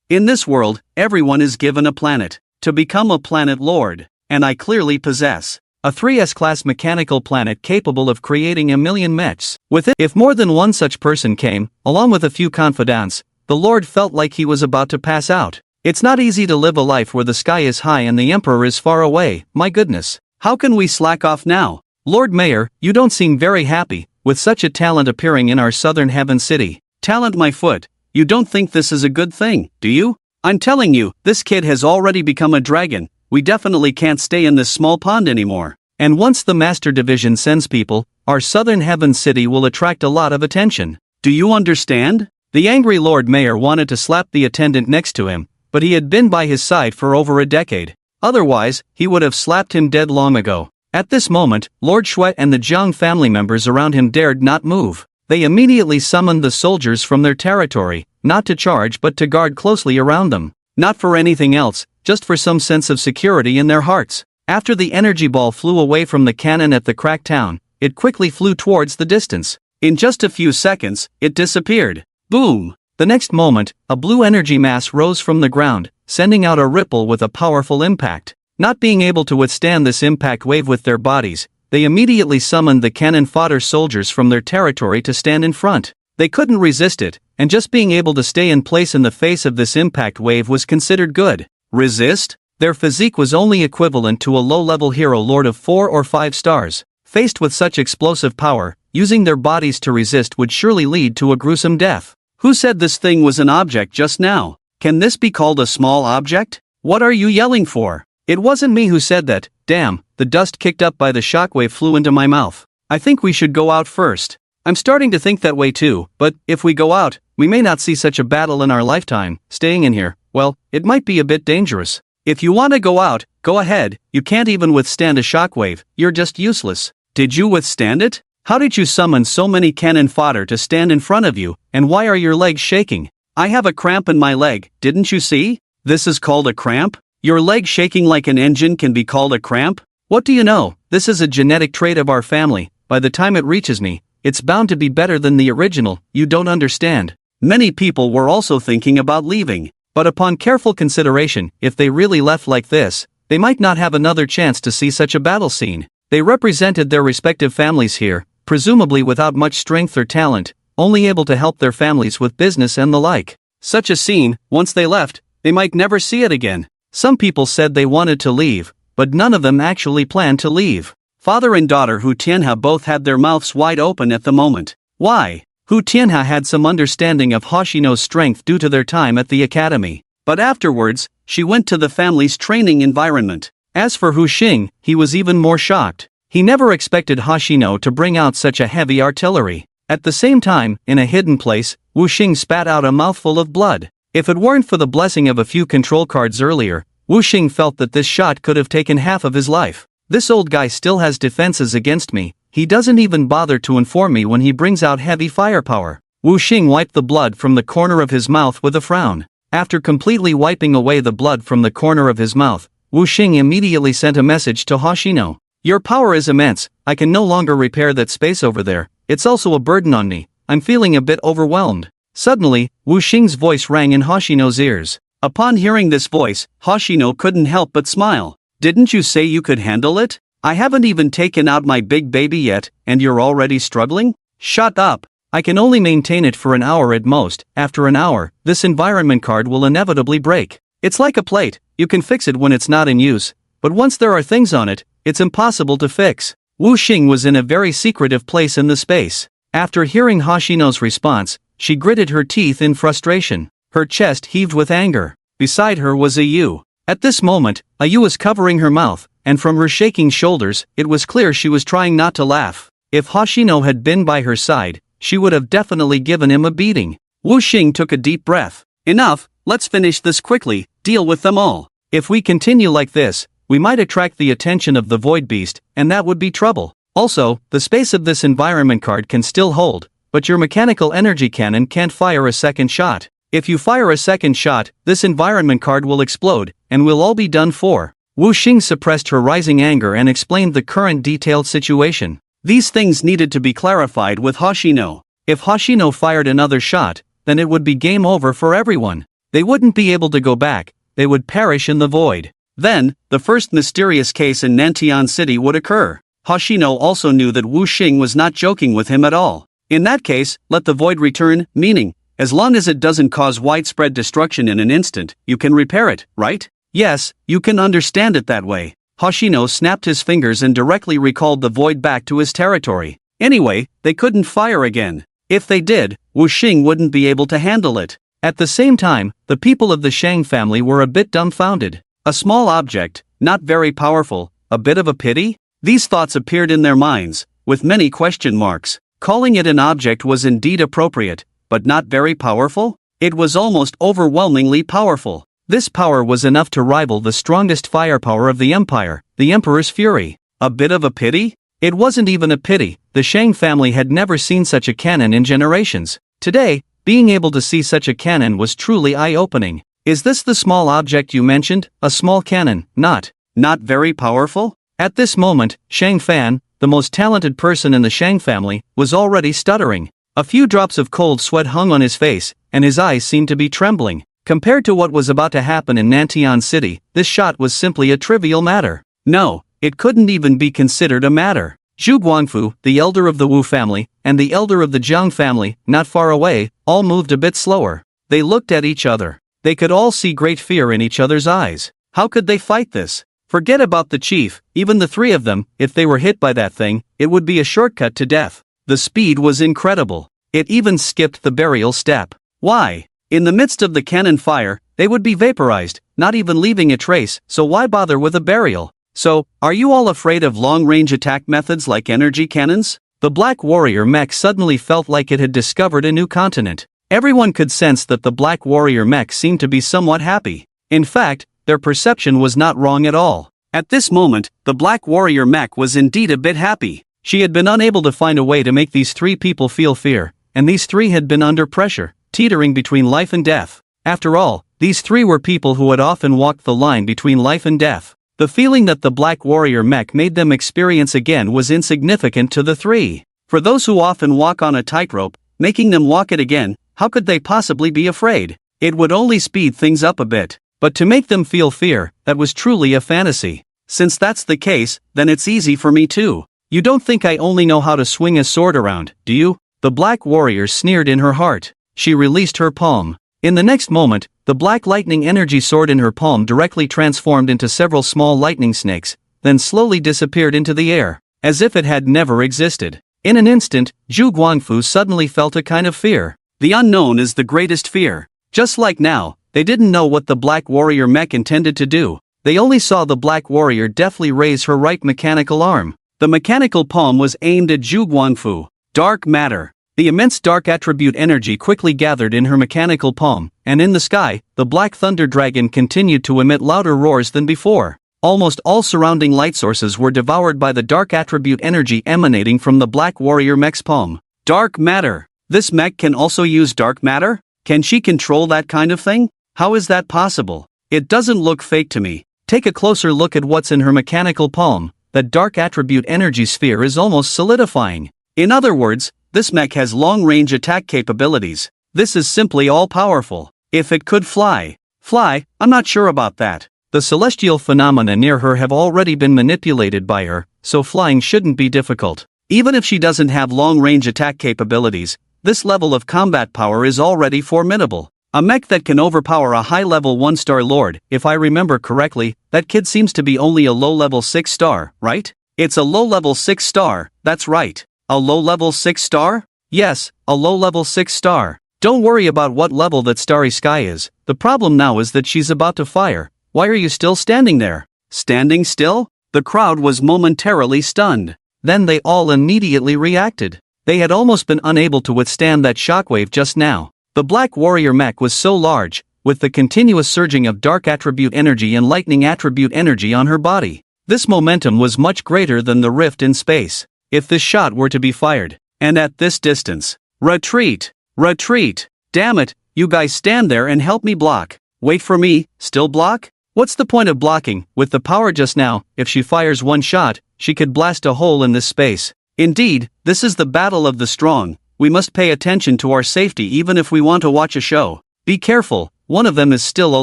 In this world, everyone is given a planet to become a planet lord, and I clearly possess a 3S class mechanical planet capable of creating 1,000,000 mechs. With it, if more than one such person came, along with a few confidants, the Lord felt like he was about to pass out. It's not easy to live a life where the sky is high and the Emperor is far away, my goodness. How can we slack off now? Lord Mayor, you don't seem very happy with such a talent appearing in our southern heaven city. Talent, my foot. You don't think this is a good thing, do you? I'm telling you, this kid has already become a dragon. We definitely can't stay in this small pond anymore. And once the Master Division sends people, our southern heaven city will attract a lot of attention. Do you understand? The angry Lord Mayor wanted to slap the attendant next to him, but he had been by his side for over a decade. Otherwise, he would have slapped him dead long ago. At this moment, Lord Shuet and the Jiang family members around him dared not move. They immediately summoned the soldiers from their territory, not to charge but to guard closely around them. Not for anything else, just for some sense of security in their hearts. After the energy ball flew away from the cannon at the cracked town, it quickly flew towards the distance. In just a few seconds, it disappeared. Boom! The next moment, a blue energy mass rose from the ground, sending out a ripple with a powerful impact. Not being able to withstand this impact wave with their bodies, they immediately summoned the cannon fodder soldiers from their territory to stand in front. They couldn't resist it, and just being able to stay in place in the face of this impact wave was considered good. Resist? Their physique was only equivalent to a low-level hero lord of 4 or 5 stars. Faced with such explosive power, using their bodies to resist would surely lead to a gruesome death. Who said this thing was an object just now? Can this be called a small object? What are you yelling for? It wasn't me who said that. Damn, the dust kicked up by the shockwave flew into my mouth. I think we should go out first. I'm starting to think that way too, but if we go out, we may not see such a battle in our lifetime. Staying in here, well, it might be a bit dangerous. If you want to go out, go ahead. You can't even withstand a shockwave, you're just useless. Did you withstand it? How did you summon so many cannon fodder to stand in front of you, and why are your legs shaking? I have a cramp in my leg, didn't you see? This is called a cramp? Your leg shaking like an engine can be called a cramp? What do you know? This is a genetic trait of our family. By the time it reaches me, it's bound to be better than the original. You don't understand. Many people were also thinking about leaving, but upon careful consideration, if they really left like this, they might not have another chance to see such a battle scene. They represented their respective families here, presumably without much strength or talent, only able to help their families with business and the like. Such a scene, once they left, they might never see it again. Some people said they wanted to leave, but none of them actually planned to leave. Father and daughter Hu Tianhe both had their mouths wide open at the moment. Why? Hu Tianhe had some understanding of Hoshino's strength due to their time at the academy. But afterwards, she went to the family's training environment. As for Hu Xing, he was even more shocked. He never expected Hoshino to bring out such a heavy artillery. At the same time, in a hidden place, Wu Xing spat out a mouthful of blood. If it weren't for the blessing of a few control cards earlier, Wu Xing felt that this shot could have taken half of his life. This old guy still has defenses against me. He doesn't even bother to inform me when he brings out heavy firepower. Wu Xing wiped the blood from the corner of his mouth with a frown. After completely wiping away the blood from the corner of his mouth, Wu Xing immediately sent a message to Hoshino. Your power is immense. I can no longer repair that space over there. It's also a burden on me. I'm feeling a bit overwhelmed. Suddenly, Wu Xing's voice rang in Hoshino's ears. Upon hearing this voice, Hoshino couldn't help but smile. Didn't you say you could handle it? I haven't even taken out my big baby yet, and you're already struggling? Shut up. I can only maintain it for an hour at most. After an hour, this environment card will inevitably break. It's like a plate. You can fix it when it's not in use, but once there are things on it, it's impossible to fix. Wu Xing was in a very secretive place in the space. After hearing Hoshino's response, she gritted her teeth in frustration. Her chest heaved with anger. Beside her was a Yu. At this moment, a Yu was covering her mouth, and from her shaking shoulders, it was clear she was trying not to laugh. If Hoshino had been by her side, she would have definitely given him a beating. Wu Xing took a deep breath. Enough, let's finish this quickly, deal with them all. If we continue like this, we might attract the attention of the Void Beast, and that would be trouble. Also, the space of this environment card can still hold, but your mechanical energy cannon can't fire a second shot. If you fire a second shot, this environment card will explode, and we'll all be done for. Wu Xing suppressed her rising anger and explained the current detailed situation. These things needed to be clarified with Hoshino. If Hoshino fired another shot, then it would be game over for everyone. They wouldn't be able to go back, they would perish in the void. Then, the first mysterious case in Nantian City would occur. Hoshino also knew that Wu Xing was not joking with him at all. In that case, let the void return, meaning, as long as it doesn't cause widespread destruction in an instant, you can repair it, right? Yes, you can understand it that way. Hoshino snapped his fingers and directly recalled the void back to his territory. Anyway, they couldn't fire again. If they did, Wu Xing wouldn't be able to handle it. At the same time, the people of the Shang family were a bit dumbfounded. A small object, not very powerful, a bit of a pity? These thoughts appeared in their minds, with many question marks. Calling it an object was indeed appropriate, but not very powerful? It was almost overwhelmingly powerful. This power was enough to rival the strongest firepower of the Empire, the Emperor's fury. A bit of a pity? It wasn't even a pity. The Shang family had never seen such a cannon in generations. Today, being able to see such a cannon was truly eye-opening. Is this the small object you mentioned? A small cannon, not very powerful? At this moment, Shang Fan, the most talented person in the Shang family, was already stuttering. A few drops of cold sweat hung on his face, and his eyes seemed to be trembling. Compared to what was about to happen in Nantian City, this shot was simply a trivial matter. No, it couldn't even be considered a matter. Zhu Guangfu, the elder of the Wu family, and the elder of the Jiang family, not far away, all moved a bit slower. They looked at each other. They could all see great fear in each other's eyes. How could they fight this? Forget about the chief, even the three of them, if they were hit by that thing, it would be a shortcut to death. The speed was incredible. It even skipped the burial step. Why? In the midst of the cannon fire, they would be vaporized, not even leaving a trace, so why bother with a burial? So, are you all afraid of long-range attack methods like energy cannons? The Black Warrior mech suddenly felt like it had discovered a new continent. Everyone could sense that the Black Warrior mech seemed to be somewhat happy. In fact, their perception was not wrong at all. At this moment, the Black Warrior mech was indeed a bit happy. She had been unable to find a way to make these three people feel fear, and these three had been under pressure, teetering between life and death. After all, these three were people who had often walked the line between life and death. The feeling that the Black Warrior mech made them experience again was insignificant to the three. For those who often walk on a tightrope, making them walk it again, how could they possibly be afraid? It would only speed things up a bit. But to make them feel fear, that was truly a fantasy. Since that's the case, then it's easy for me too. You don't think I only know how to swing a sword around, do you? The Black Warrior sneered in her heart. She released her palm. In the next moment, the black lightning energy sword in her palm directly transformed into several small lightning snakes, then slowly disappeared into the air, as if it had never existed. In an instant, Zhu Guangfu suddenly felt a kind of fear. The unknown is the greatest fear. Just like now, they didn't know what the Black Warrior mech intended to do. They only saw the Black Warrior deftly raise her right mechanical arm. The mechanical palm was aimed at Zhu Guangfu. Dark matter. The immense dark attribute energy quickly gathered in her mechanical palm, and in the sky, the Black Thunder Dragon continued to emit louder roars than before. Almost all surrounding light sources were devoured by the dark attribute energy emanating from the Black Warrior mech's palm. Dark matter. This mech can also use dark matter? Can she control that kind of thing? How is that possible? It doesn't look fake to me. Take a closer look at what's in her mechanical palm. That dark attribute energy sphere is almost solidifying. In other words, this mech has long-range attack capabilities. This is simply all-powerful. If it could fly, I'm not sure about that. The celestial phenomena near her have already been manipulated by her, so flying shouldn't be difficult. Even if she doesn't have long-range attack capabilities, this level of combat power is already formidable. A mech that can overpower a high-level 1-star lord. If I remember correctly, that kid seems to be only a low-level 6-star, right? It's a low-level 6-star, that's right. A low-level 6-star? Yes, a low-level 6-star. Don't worry about what level that Starry Sky is. The problem now is that she's about to fire. Why are you still standing there? Standing still? The crowd was momentarily stunned. Then they all immediately reacted. They had almost been unable to withstand that shockwave just now. The Black Warrior mech was so large, with the continuous surging of dark attribute energy and lightning attribute energy on her body. This momentum was much greater than the rift in space. If this shot were to be fired, and at this distance, retreat! Retreat! Damn it, you guys stand there and help me block. Wait for me, still block? What's the point of blocking? With the power just now, if she fires one shot, she could blast a hole in this space. Indeed, this is the battle of the strong. We must pay attention to our safety even if we want to watch a show. Be careful, one of them is still a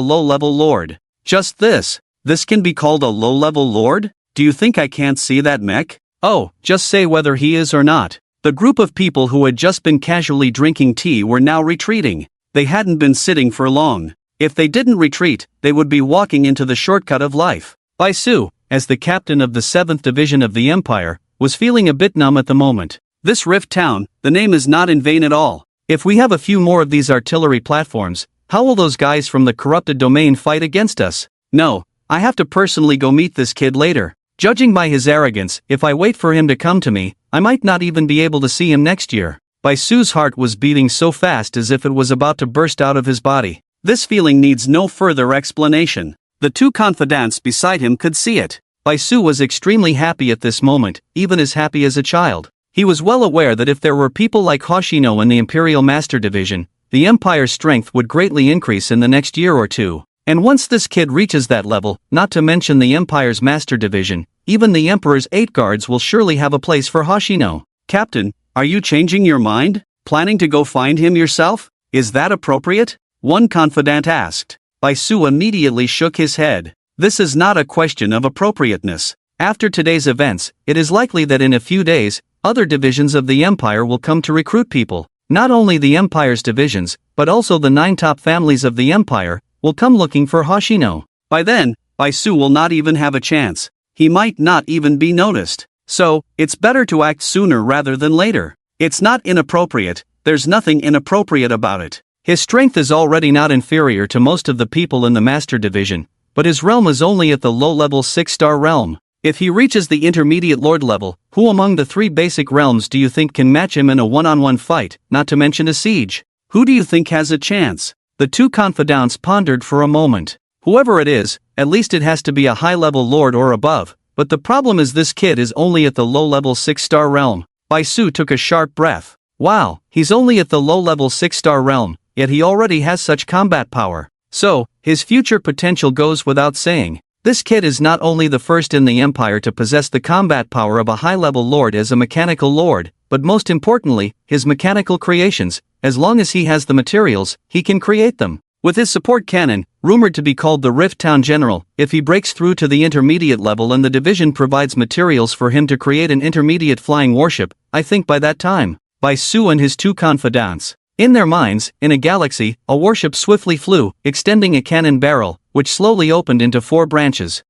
low-level lord. Just this. This can be called a low-level lord? Do you think I can't see that mech? Oh, just say whether he is or not. The group of people who had just been casually drinking tea were now retreating. They hadn't been sitting for long. If they didn't retreat, they would be walking into the shortcut of life. Baisu, as the captain of the 7th Division of the Empire, was feeling a bit numb at the moment. This Rift Town, the name is not in vain at all. If we have a few more of these artillery platforms, how will those guys from the corrupted domain fight against us? No, I have to personally go meet this kid later. Judging by his arrogance, if I wait for him to come to me, I might not even be able to see him next year. Baisu's heart was beating so fast as if it was about to burst out of his body. This feeling needs no further explanation. The two confidants beside him could see it. Baisu was extremely happy at this moment, even as happy as a child. He was well aware that if there were people like Hoshino in the Imperial Master Division, the Empire's strength would greatly increase in the next year or two. And once this kid reaches that level, not to mention the Empire's Master Division, even the Emperor's 8 guards will surely have a place for Hoshino. Captain, are you changing your mind? Planning to go find him yourself? Is that appropriate? One confidant asked. Baisu immediately shook his head. This is not a question of appropriateness. After today's events, it is likely that in a few days, other divisions of the Empire will come to recruit people. Not only the Empire's divisions, but also the 9 top families of the Empire, will come looking for Hoshino. By then, Baisu will not even have a chance. He might not even be noticed. So, it's better to act sooner rather than later. It's not inappropriate, there's nothing inappropriate about it. His strength is already not inferior to most of the people in the Master Division, but his realm is only at the low-level 6-star realm. If he reaches the intermediate lord level, who among the 3 basic realms do you think can match him in a one-on-one fight, not to mention a siege? Who do you think has a chance? The two confidants pondered for a moment. Whoever it is, at least it has to be a high-level lord or above, but the problem is this kid is only at the low-level 6-star realm. Baisu took a sharp breath. Wow, he's only at the low-level 6-star realm, yet he already has such combat power. So, his future potential goes without saying. This kid is not only the first in the Empire to possess the combat power of a high-level lord as a mechanical lord, but most importantly, his mechanical creations. As long as he has the materials, he can create them. With his support cannon, rumored to be called the Rift Town General, if he breaks through to the intermediate level and the division provides materials for him to create an intermediate flying warship, I think by that time, Baisu and his two confidants. In their minds, in a galaxy, a warship swiftly flew, extending a cannon barrel, which slowly opened into 4 branches.